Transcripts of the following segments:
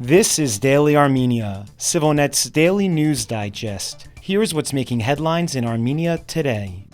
This is Daily Armenia, ΣիվիլNeթ's daily news digest. Here's what's making headlines in Armenia today.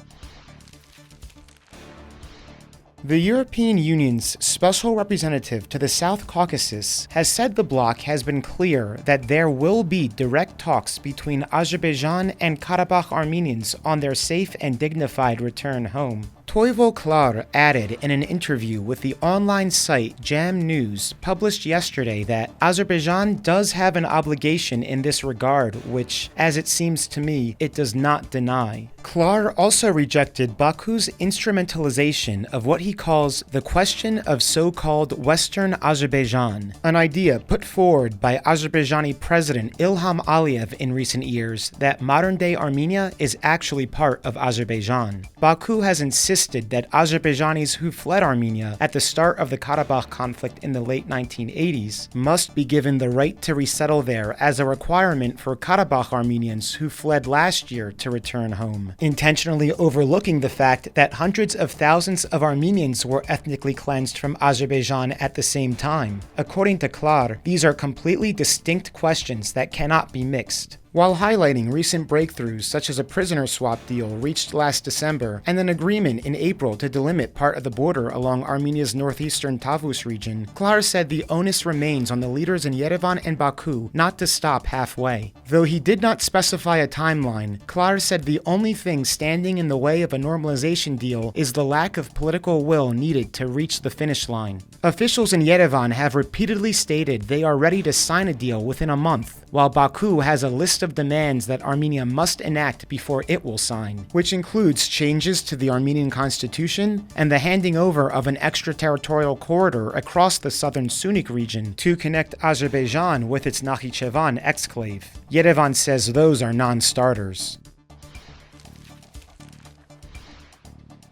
The European Union's special representative to the South Caucasus has said the bloc has been clear that there will be direct talks between Azerbaijan and Karabakh Armenians on their safe and dignified return home. Toivo Klar added in an interview with the online site Jam News published yesterday that Azerbaijan does have an obligation in this regard, which, as it seems to me, it does not deny. Klar also rejected Baku's instrumentalization of what he calls the question of so-called Western Azerbaijan, an idea put forward by Azerbaijani President Ilham Aliyev in recent years that modern-day Armenia is actually part of Azerbaijan. Baku has insisted that Azerbaijanis who fled Armenia at the start of the Karabakh conflict in the late 1980s must be given the right to resettle there as a requirement for Karabakh Armenians who fled last year to return home, intentionally overlooking the fact that hundreds of thousands of Armenians were ethnically cleansed from Azerbaijan at the same time. According to Klar, these are completely distinct questions that cannot be mixed. While highlighting recent breakthroughs such as a prisoner swap deal reached last December and an agreement in April to delimit part of the border along Armenia's northeastern Tavus region, Klar said the onus remains on the leaders in Yerevan and Baku not to stop halfway. Though he did not specify a timeline, Klar said the only thing standing in the way of a normalization deal is the lack of political will needed to reach the finish line. Officials in Yerevan have repeatedly stated they are ready to sign a deal within a month, while Baku has a list of demands that Armenia must enact before it will sign, which includes changes to the Armenian constitution and the handing over of an extraterritorial corridor across the southern Sunnik region to connect Azerbaijan with its Nakhichevan exclave. Yerevan says those are non-starters.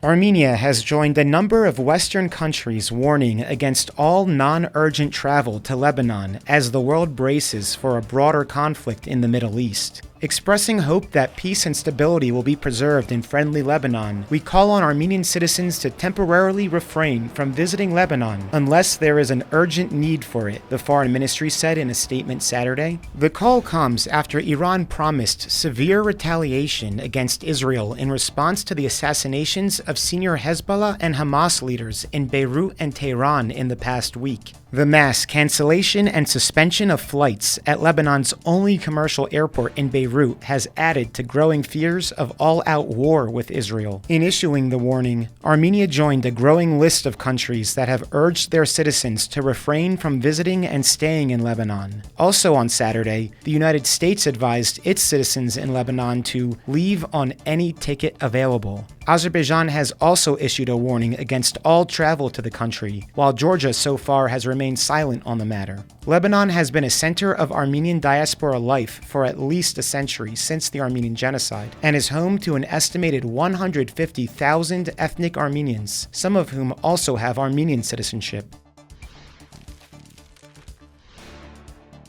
Armenia has joined a number of Western countries warning against all non-urgent travel to Lebanon as the world braces for a broader conflict in the Middle East. Expressing hope that peace and stability will be preserved in friendly Lebanon, we call on Armenian citizens to temporarily refrain from visiting Lebanon unless there is an urgent need for it, the Foreign Ministry said in a statement Saturday. The call comes after Iran promised severe retaliation against Israel in response to the assassinations of senior Hezbollah and Hamas leaders in Beirut and Tehran in the past week. The mass cancellation and suspension of flights at Lebanon's only commercial airport in Beirut has added to growing fears of all-out war with Israel. In issuing the warning, Armenia joined a growing list of countries that have urged their citizens to refrain from visiting and staying in Lebanon. Also on Saturday, the United States advised its citizens in Lebanon to leave on any ticket available. Azerbaijan has also issued a warning against all travel to the country, while Georgia so far has remained silent on the matter. Lebanon has been a center of Armenian diaspora life for at least a century since the Armenian genocide, and is home to an estimated 150,000 ethnic Armenians, some of whom also have Armenian citizenship.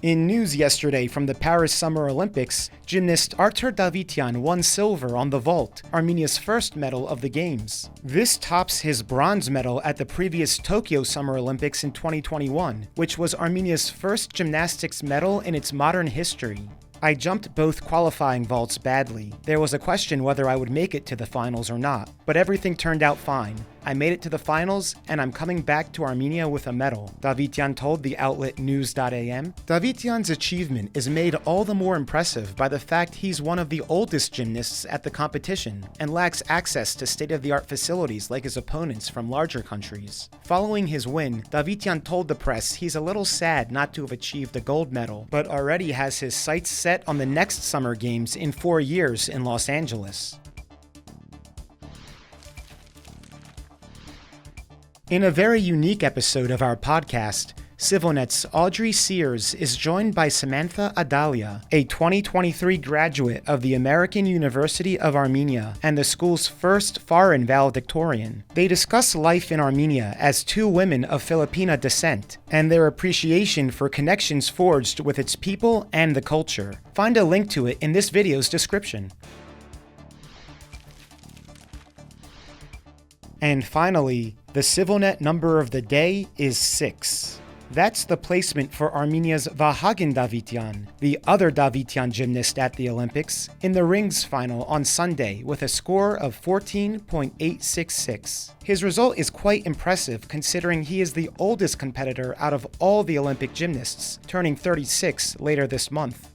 In news yesterday from the Paris Summer Olympics, gymnast Artur Davtyan won silver on the vault, Armenia's first medal of the Games. This tops his bronze medal at the previous Tokyo Summer Olympics in 2021, which was Armenia's first gymnastics medal in its modern history. I jumped both qualifying vaults badly. There was a question whether I would make it to the finals or not, but everything turned out fine. I made it to the finals, and I'm coming back to Armenia with a medal, Davtyan told the outlet News.am. Davtyan's achievement is made all the more impressive by the fact he's one of the oldest gymnasts at the competition, and lacks access to state-of-the-art facilities like his opponents from larger countries. Following his win, Davtyan told the press he's a little sad not to have achieved a gold medal, but already has his sights set on the next Summer Games in 4 years in Los Angeles. In a very unique episode of our podcast, ΣιβιλNeթ's Audrey Sears is joined by Samantha Adalia, a 2023 graduate of the American University of Armenia and the school's first foreign valedictorian. They discuss life in Armenia as two women of Filipina descent and their appreciation for connections forged with its people and the culture. Find a link to it in this video's description. And finally, the ΣivilNeթ number of the day is 6. That's the placement for Armenia's Vahagin Davtyan, the other Davtyan gymnast at the Olympics, in the rings final on Sunday with a score of 14.866. His result is quite impressive considering he is the oldest competitor out of all the Olympic gymnasts, turning 36 later this month.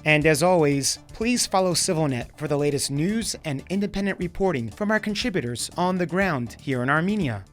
And as always, please follow CivilNet for the latest news and independent reporting from our contributors on the ground here in Armenia.